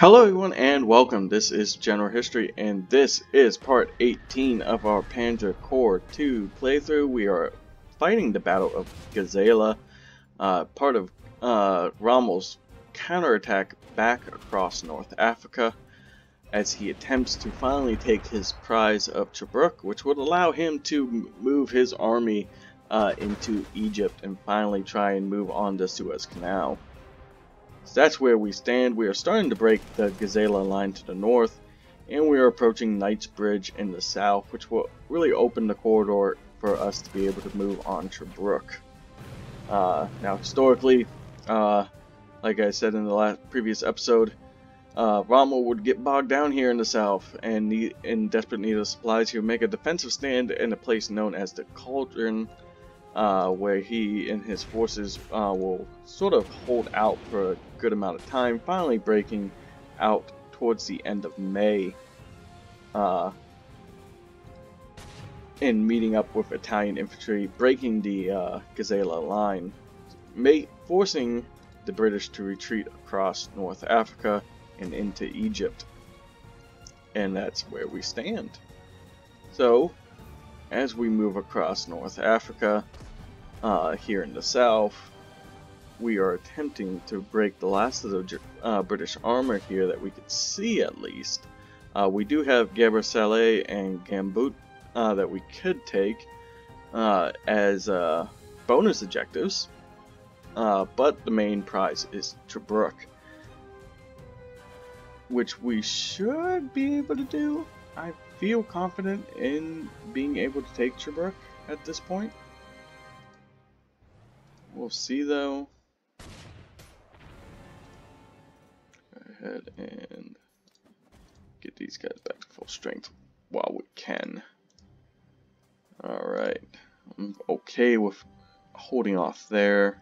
Hello everyone and welcome. This is General History and this is part 18 of our Panzer Corps 2 playthrough. We are fighting the Battle of Gazala, part of Rommel's counterattack back across North Africa as he attempts to finally take his prize of Tobruk, which would allow him to move his army into Egypt and finally try and move on the Suez Canal. So that's where we stand. We are starting to break the Gazala line to the north, and we are approaching Knightsbridge in the south, which will really open the corridor for us to be able to move on Tobruk. Now, historically, like I said in the previous episode, Rommel would get bogged down here in the south, and in desperate need of supplies, he would make a defensive stand in a place known as the Cauldron, where he and his forces will sort of hold out for a good amount of time, finally breaking out towards the end of May and meeting up with Italian infantry, breaking the Gazala line, forcing the British to retreat across North Africa and into Egypt. And that's where we stand. So, as we move across North Africa, here in the south, we are attempting to break the last of the British armor here that we could see at least. We do have Gaber Saleh and Gambut that we could take as bonus objectives, but the main prize is Tobruk, which we should be able to do. I feel confident in being able to take Tobruk at this point. We'll see though. Go ahead and get these guys back to full strength while we can. Alright, I'm okay with holding off there.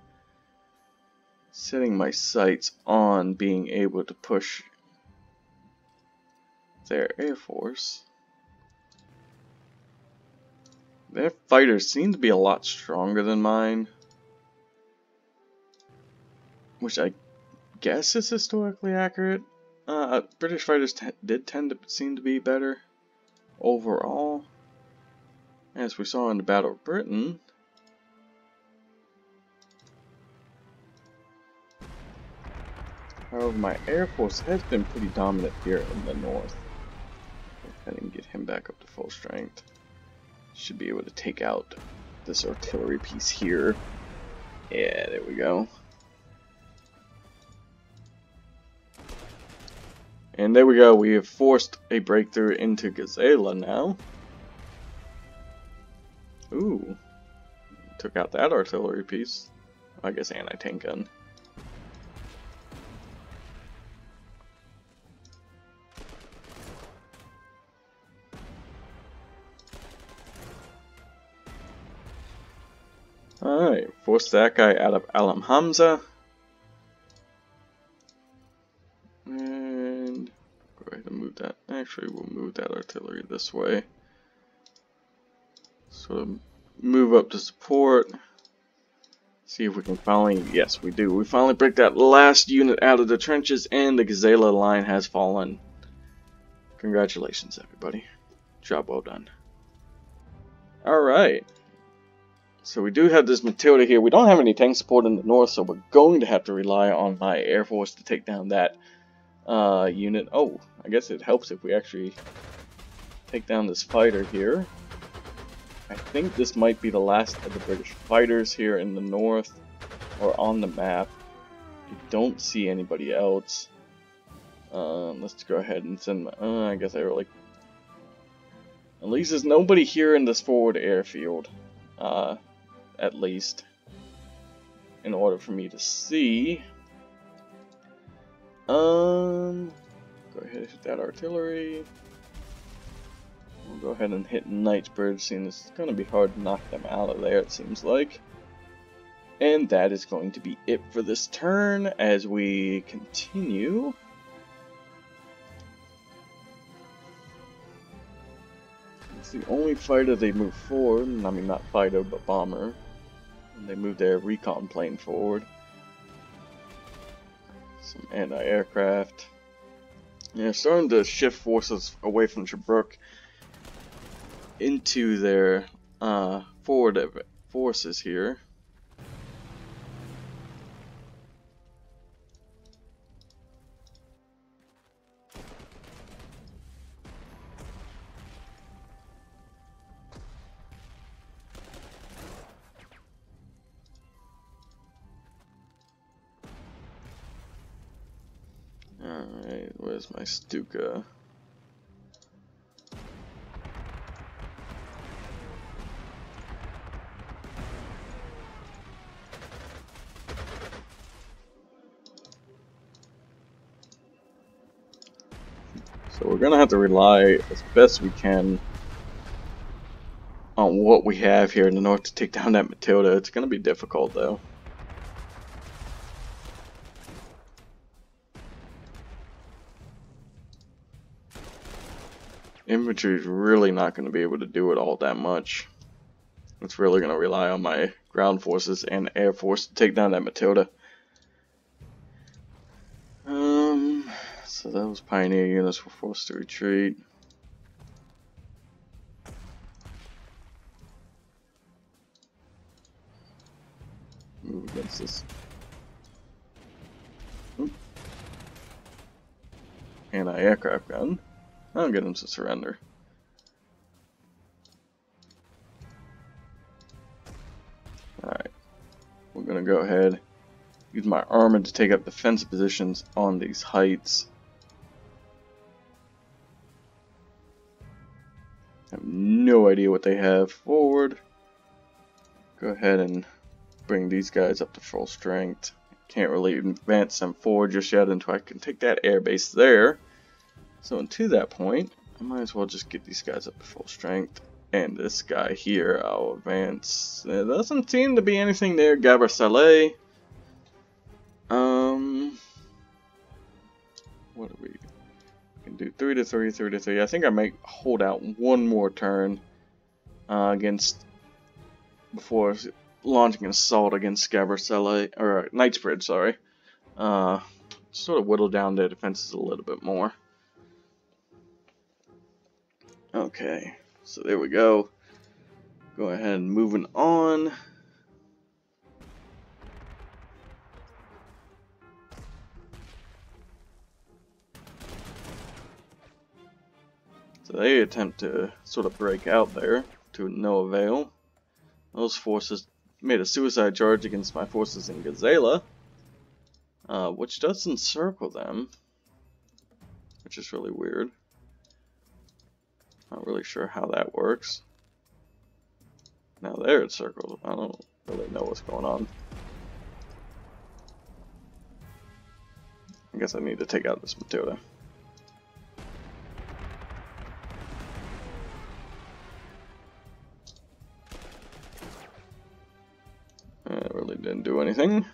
Setting my sights on being able to push their air force. Their fighters seem to be a lot stronger than mine, which I guess is historically accurate. British fighters did tend to seem to be better overall, as we saw in the Battle of Britain. However, my air force has been pretty dominant here in the north. Go ahead and get him back up to full strength. Should be able to take out this artillery piece here. Yeah, there we go. And there we go, we have forced a breakthrough into Gazala now. Ooh, took out that artillery piece. I guess anti-tank gun. Alright, force that guy out of Alam Hamza. And go ahead and move that. Actually, we'll move that artillery this way. Sort of move up to support. See if we can finally, yes we do. We finally break that last unit out of the trenches and the Gazala line has fallen. Congratulations everybody. Job well done. Alright. So we do have this Matilda here. We don't have any tank support in the north, so we're going to have to rely on my air force to take down that unit. Oh, I guess it helps if we actually take down this fighter here. I think this might be the last of the British fighters here in the north, or on the map. I don't see anybody else. Let's go ahead and send my, I guess I really... At least there's nobody here in this forward airfield. At least, in order for me to see. Go ahead and hit that artillery. We'll go ahead and hit Knightsbridge, seeing it's going to be hard to knock them out of there, it seems like. And that is going to be it for this turn as we continue. It's the only fighter they move forward. I mean, not fighter, but bomber. And they move their recon plane forward. Some anti-aircraft. Yeah, starting to shift forces away from Tobruk into their forward forces here. Alright, where's my Stuka? So we're gonna have to rely as best we can on what we have here in the north to take down that Matilda. It's gonna be difficult though. Infantry is really not going to be able to do it all that much. It's really going to rely on my ground forces and air force to take down that Matilda. So those pioneer units were forced to retreat. Move against this. Anti-aircraft gun. I'll get him to surrender. Alright. We're going to go ahead. Use my armor to take up defensive positions on these heights. I have no idea what they have forward. Go ahead and bring these guys up to full strength. Can't really advance them forward just yet until I can take that air base there. So until that point, I might as well just get these guys up to full strength. And this guy here, I'll advance. There doesn't seem to be anything there. Gazala. What do we can do? 3 to 3, 3 to 3. I think I might hold out one more turn against before launching an assault against Gazala or Knightsbridge. Sorry, sort of whittle down their defenses a little bit more. Okay, so there we go. Go ahead and moving on. So they attempt to sort of break out there to no avail. Those forces made a suicide charge against my forces in Gazala, which does encircle them, which is really weird. Not really sure how that works. Now they're encircled. I don't really know what's going on. I guess I need to take out this Matilda. It really didn't do anything.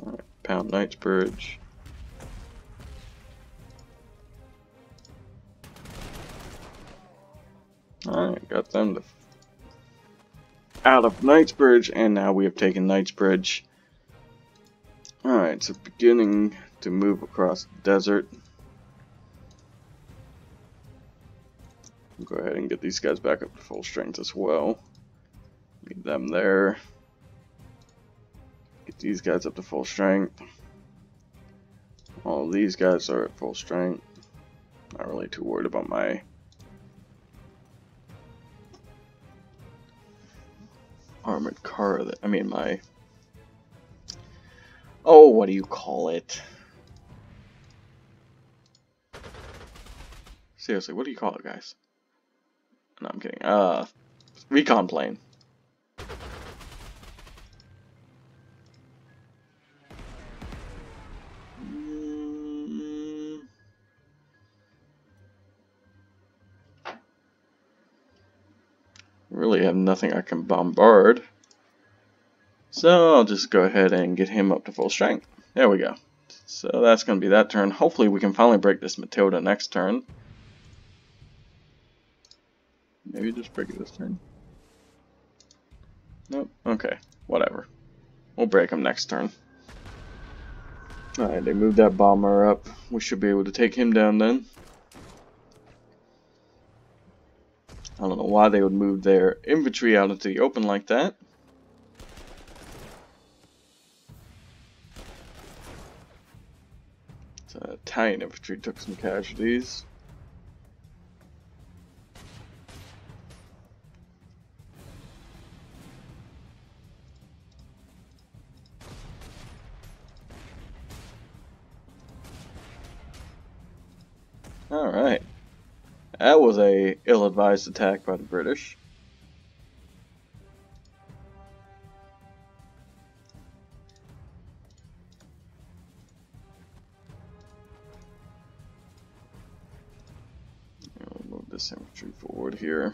Alright, pound Knightsbridge. Alright, got them to out of Knightsbridge, and now we have taken Knightsbridge. Alright, so beginning to move across the desert. Go ahead and get these guys back up to full strength as well. Leave them there. Get these guys up to full strength. All these guys are at full strength. Not really too worried about my armored car. I mean my... Oh, what do you call it? Seriously, what do you call it, guys? No, I'm kidding. Recon plane. Really have nothing I can bombard. So I'll just go ahead and get him up to full strength. There we go. So that's going to be that turn. Hopefully we can finally break this Matilda next turn. Maybe just break it this turn. Nope. Okay. Whatever. We'll break him next turn. Alright, they moved that bomber up. We should be able to take him down then. I don't know why they would move their infantry out into the open like that. So Italian infantry took some casualties. Alright. That was a ill-advised attack by the British. We'll move this infantry forward here.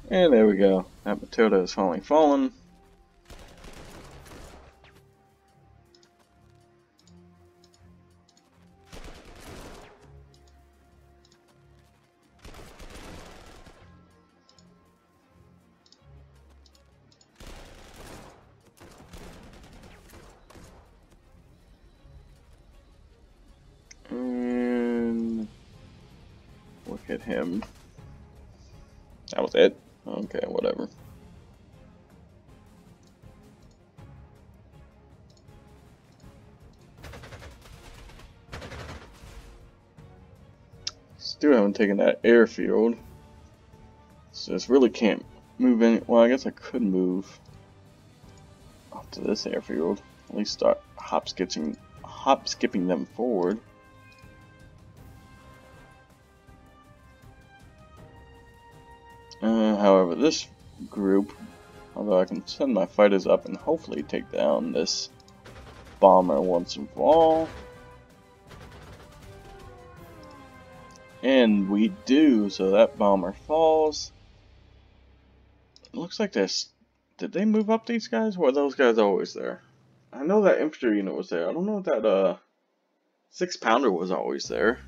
And there we go. That Matilda is finally fallen. And look at him. That was it? Okay, whatever. Still haven't taken that airfield. So this really can't move any. Well, I guess I could move up to this airfield. At least start hop skipping them forward. However, this group, although I can send my fighters up and hopefully take down this bomber once and for all. And we do, so that bomber falls. It looks like this. Did they move up these guys? Or were those guys always there? I know that infantry unit was there. I don't know if that 6-pounder was always there.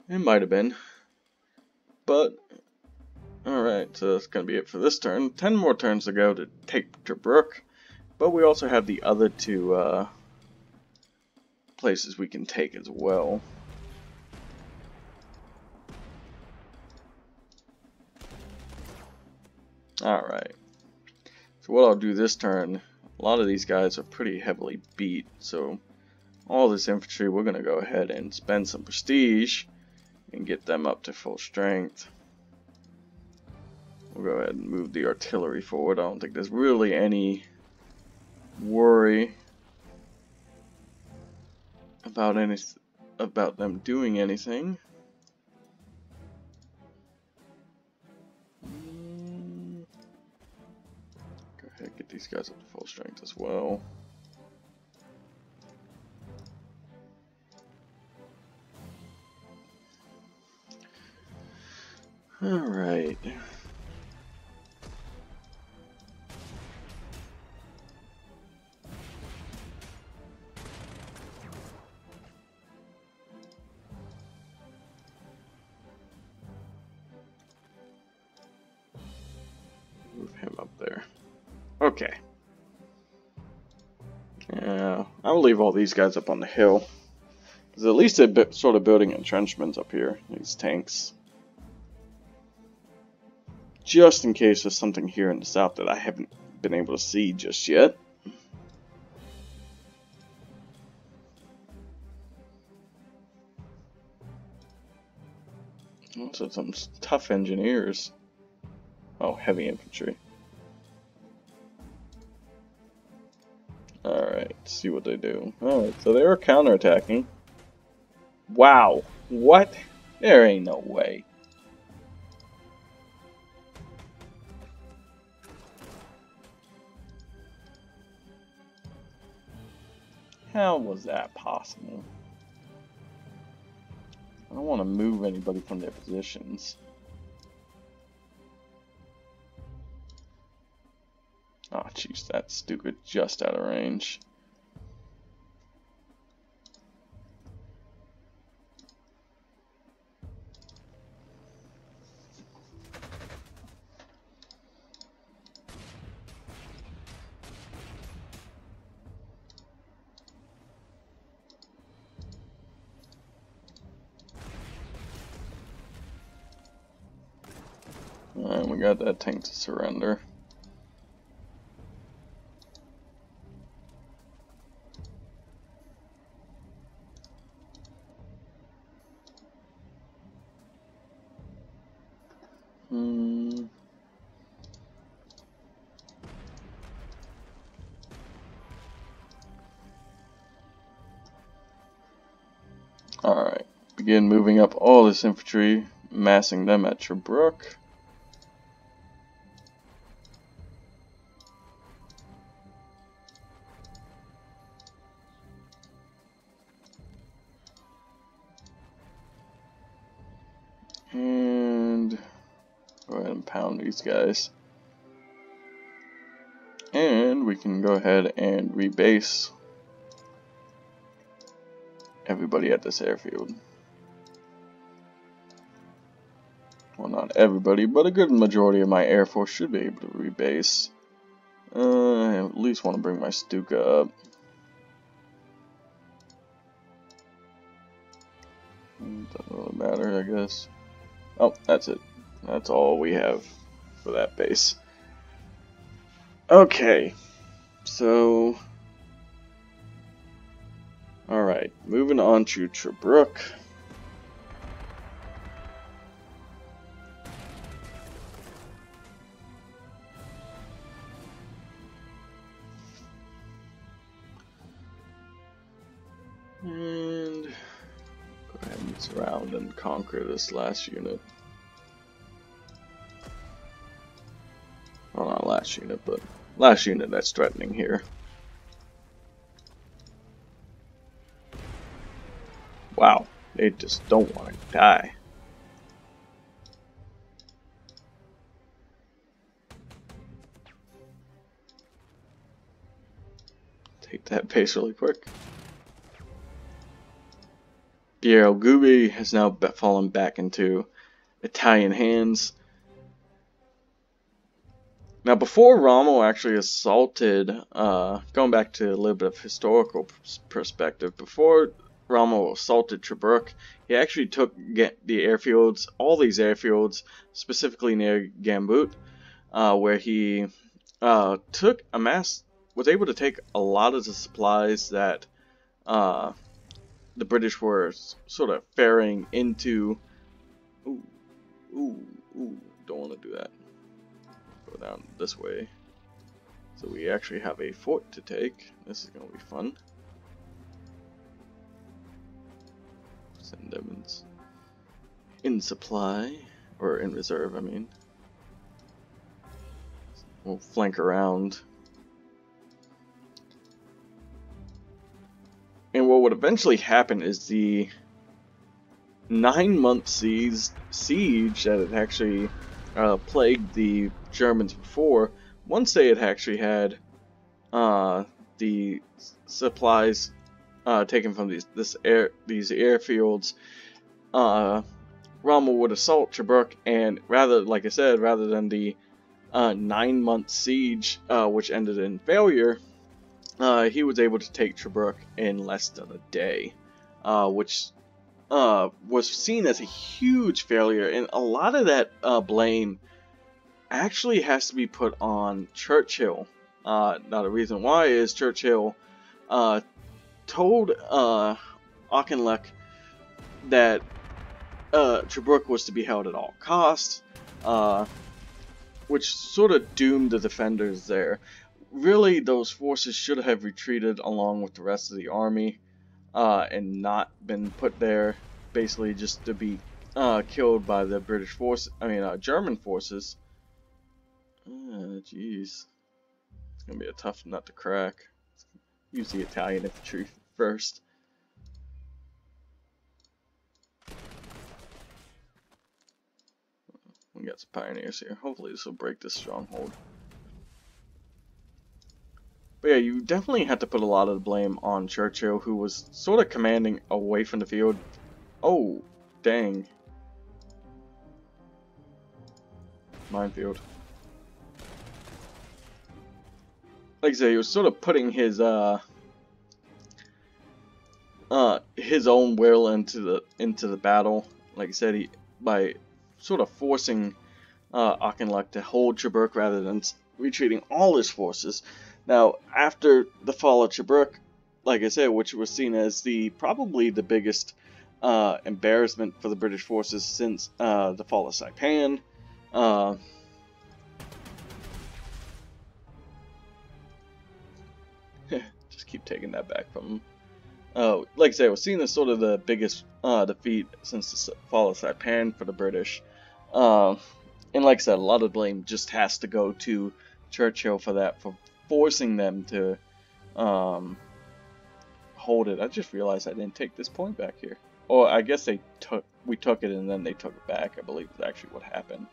It might have been. But alright, so that's going to be it for this turn. 10 more turns to go to take Tobruk. But we also have the other two places we can take as well. Alright. So what I'll do this turn, a lot of these guys are pretty heavily beat. So all this infantry, we're going to go ahead and spend some prestige and get them up to full strength. We'll go ahead and move the artillery forward. I don't think there's really any worry about them doing anything. Go ahead, get these guys up to full strength as well. All right. Move him up there. Okay. Yeah, I'll leave all these guys up on the hill. Because at least they're sort of building entrenchments up here, these tanks. Just in case there's something here in the south that I haven't been able to see just yet. Also some tough engineers. Oh, heavy infantry. Alright, see what they do. Alright, so they were counterattacking. Wow. What? There ain't no way. How was that possible? I don't want to move anybody from their positions. Oh, jeez, that's stupid. Just out of range. Alright, we got that tank to surrender. Alright, begin moving up all this infantry, massing them at Tobruk. And go ahead and pound these guys. And we can go ahead and rebase everybody at this airfield. Well, not everybody, but a good majority of my air force should be able to rebase. I at least want to bring my Stuka up. Doesn't really matter, I guess. Oh, that's it. That's all we have for that base. Okay, so... Alright, moving on to Tobruk. And go ahead and surround and conquer this last unit. Well, not last unit, but last unit that's threatening here. Wow, they just don't want to die. Take that base really quick. Piero Gubi has now fallen back into Italian hands. Now, before Rommel actually assaulted, going back to a little bit of historical perspective, before Rommel assaulted Tobruk, he actually took the airfields, all these airfields, specifically near Gambut, where he was able to take a lot of the supplies that the British were sort of ferrying into. Ooh, don't want to do that. Go down this way. So we actually have a fort to take. This is going to be fun. Send them in supply, or in reserve, I mean. We'll flank around. And what would eventually happen is the 9-month siege that had actually plagued the Germans before, once they had actually had the supplies taken from these airfields, Rommel would assault Tobruk, and like I said, rather than the 9-month siege, which ended in failure, he was able to take Tobruk in less than a day, which was seen as a huge failure, and a lot of that blame actually has to be put on Churchill. Now the reason why is Churchill told Auchinleck that Tobruk was to be held at all costs, which sort of doomed the defenders there. Really, those forces should have retreated along with the rest of the army, and not been put there basically just to be killed by the German forces. Jeez. It's gonna be a tough nut to crack. Use the Italian infantry first. We got some pioneers here. Hopefully this will break this stronghold. yeah, you definitely had to put a lot of the blame on Churchill, who was sort of commanding away from the field. Oh, dang. Minefield. Like I say, he was sort of putting his own will into the battle. Like I said, by sort of forcing Auchinleck to hold Tobruk rather than retreating all his forces. Now, after the fall of Tobruk, like I said, which was seen as probably the biggest embarrassment for the British forces since the fall of Saipan. Just keep taking that back from him. Like I said, it was seen as sort of the biggest defeat since the fall of Saipan for the British. And like I said, a lot of blame just has to go to Churchill for that, for forcing them to hold it. I just realized I didn't take this point back here. Or I guess we took it and then they took it back, I believe is actually what happened.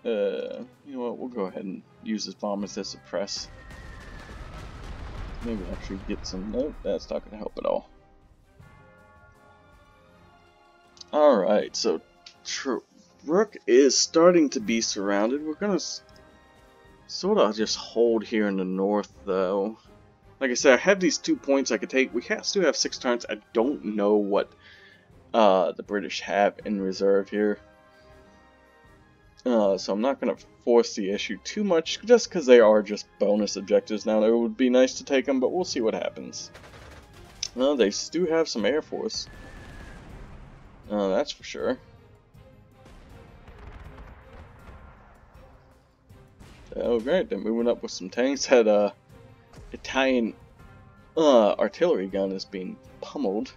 You know what, we'll go ahead and use this bombers to suppress. Maybe actually get some... Nope, that's not going to help at all. Alright, so Tobruk is starting to be surrounded. We're going to sort of just hold here in the north, though. Like I said, I have these 2 points I could take. We still have 6 turns. I don't know what the British have in reserve here. So I'm not going to force the issue too much, just because they are just bonus objectives now. It would be nice to take them, but we'll see what happens. They do have some Air Force. That's for sure. Oh great, they're moving up with some tanks. That Italian artillery gun is being pummeled.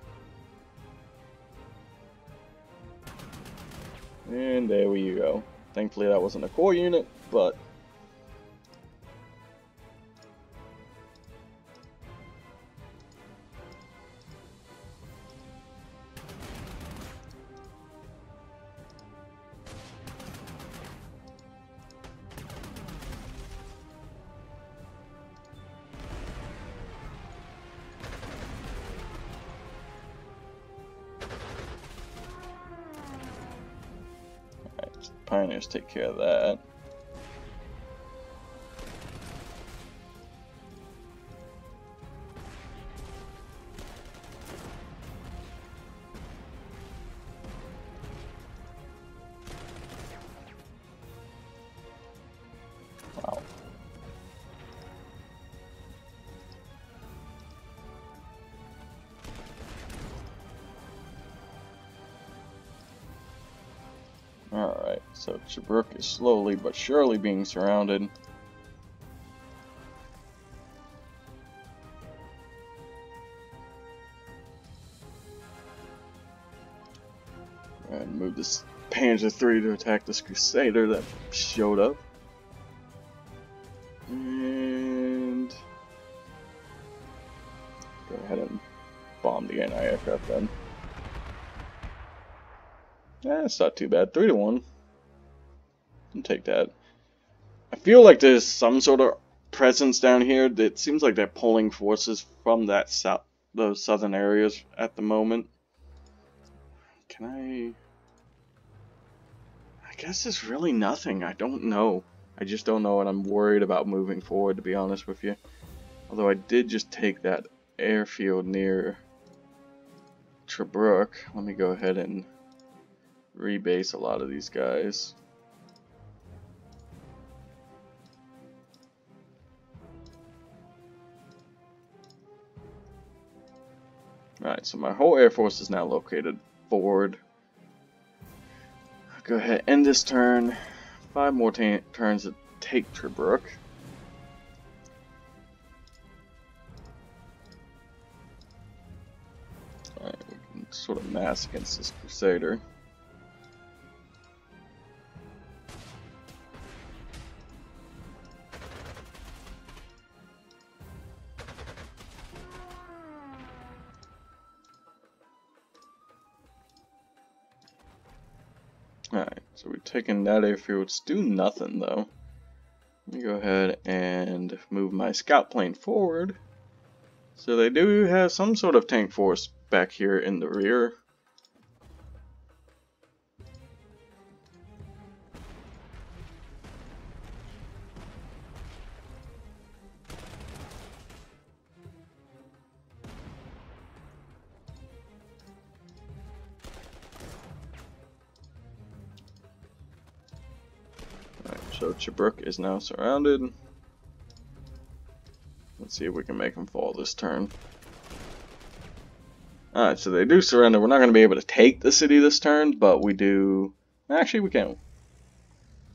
And there we go. Thankfully that wasn't a core unit, but... Pioneers take care of that. Wow. Alright, so Tobruk is slowly but surely being surrounded. And move this Panzer III to attack this Crusader that showed up. And go ahead and bomb the anti-aircraft then. It's not too bad. 3-1. I'll take that. I feel like there's some sort of presence down here. It seems like they're pulling forces from those southern areas at the moment. Can I guess it's really nothing. I don't know. I just don't know, and I'm worried about moving forward, to be honest with you. Although I did just take that airfield near Tobruk. Let me go ahead and rebase a lot of these guys. Alright, so my whole air force is now located forward. I'll go ahead and end this turn. 5 more turns to take Tobruk. Alright, we can sort of mass against this Crusader. Alright, so we're taking that airfield. It's doing nothing though. me go ahead and move my scout plane forward. So they do have some sort of tank force back here in the rear. Alright, so Tobruk is now surrounded. Let's see if we can make them fall this turn. Alright, so they do surrender. We're not going to be able to take the city this turn, but we do... Actually, we can.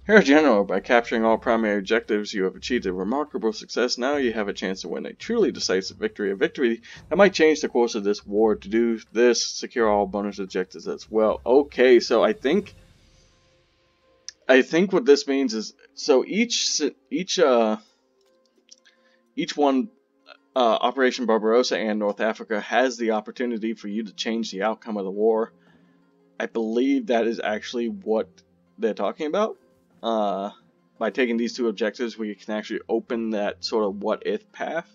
Here, General, by capturing all primary objectives, you have achieved a remarkable success. Now you have a chance to win a truly decisive victory. A victory that might change the course of this war. To do this, secure all bonus objectives as well. Okay, so I think what this means is... So each one... Operation Barbarossa and North Africa has the opportunity for you to change the outcome of the war. I believe that is actually what they're talking about. By taking these two objectives, we can actually open that sort of what-if path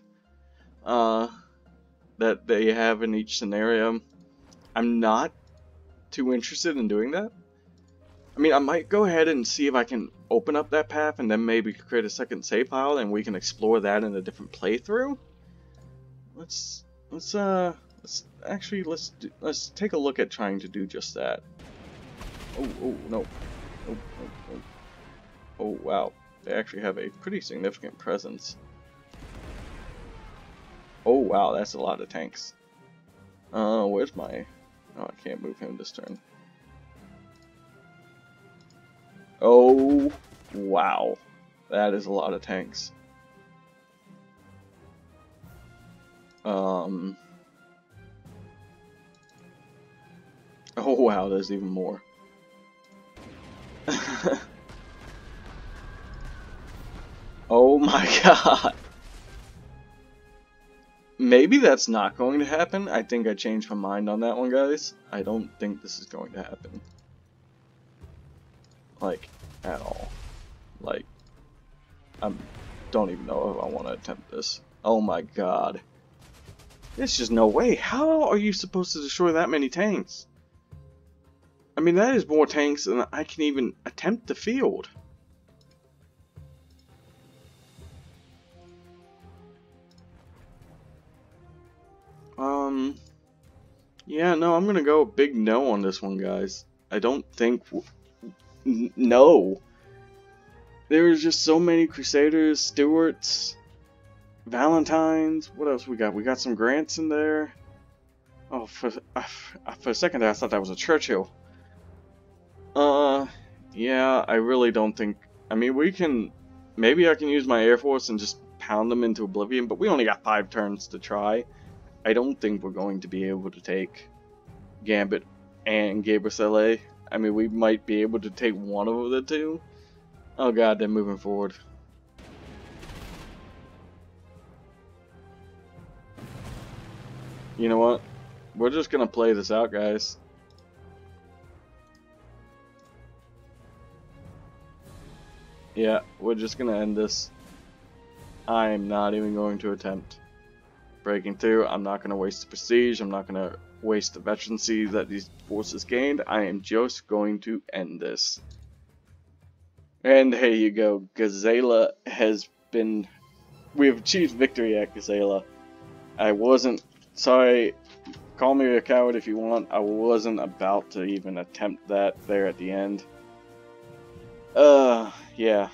that they have in each scenario. I'm not too interested in doing that. I mean, I might go ahead and see if I can open up that path and then maybe create a second save file and we can explore that in a different playthrough. Let's take a look at trying to do just that. Oh no. Oh wow. They actually have a pretty significant presence. Oh wow, that's a lot of tanks. Where's my... Oh, I can't move him this turn. Oh wow. That is a lot of tanks. Oh wow, there's even more. Oh my god. Maybe that's not going to happen. I think I changed my mind on that one, guys. I don't think this is going to happen. Like, at all. Like, I don't even know if I want to attempt this. Oh my god. There's just no way. How are you supposed to destroy that many tanks? I mean, that is more tanks than I can even attempt to field. Yeah, no, I'm gonna go big no on this one, guys. I don't think... No. There's just so many Crusaders, Stuarts... Valentines, what else we got? We got some Grants in there. Oh, for a second there, I thought that was a Churchill. Yeah, I really don't think... I mean, we can... Maybe I can use my Air Force and just pound them into oblivion, but we only got 5 turns to try. I don't think we're going to be able to take Gambit and Gabricele. I mean, we might be able to take one of the two. Oh god, they're moving forward. You know what? We're just gonna play this out, guys. Yeah, we're just gonna end this. I'm not even going to attempt breaking through. I'm not gonna waste the prestige. I'm not gonna waste the veterancy that these forces gained. I am just going to end this. And here you go. Gazala has been... We have achieved victory at Gazala. I wasn't... Sorry, call me a coward if you want. I wasn't about to even attempt that there at the end. Yeah.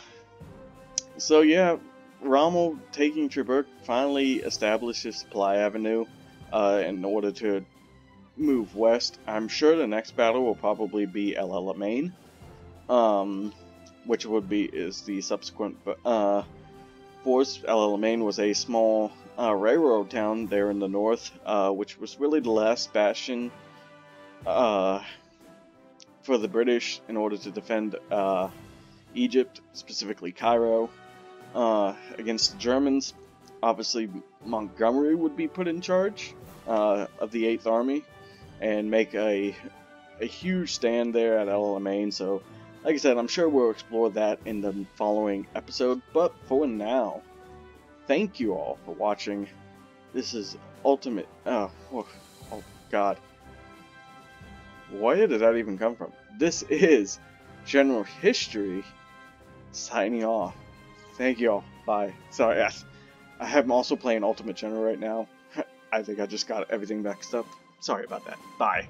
So yeah, Rommel taking Tobruk finally established his supply avenue in order to move west. I'm sure the next battle will probably be El Alamein, which is the subsequent force. El Alamein was a small railroad town there in the north, which was really the last bastion for the British in order to defend Egypt, specifically Cairo, against the Germans. Obviously, Montgomery would be put in charge of the 8th Army and make a huge stand there at El Alamein. So Like I said, I'm sure we'll explore that in the following episode, but for now, thank you all for watching. This is Ultimate, oh god. Where did that even come from? This is General History, signing off. Thank you all. Bye. Sorry, yes. I'm also playing Ultimate General right now. I think I just got everything mixed up. Sorry about that. Bye.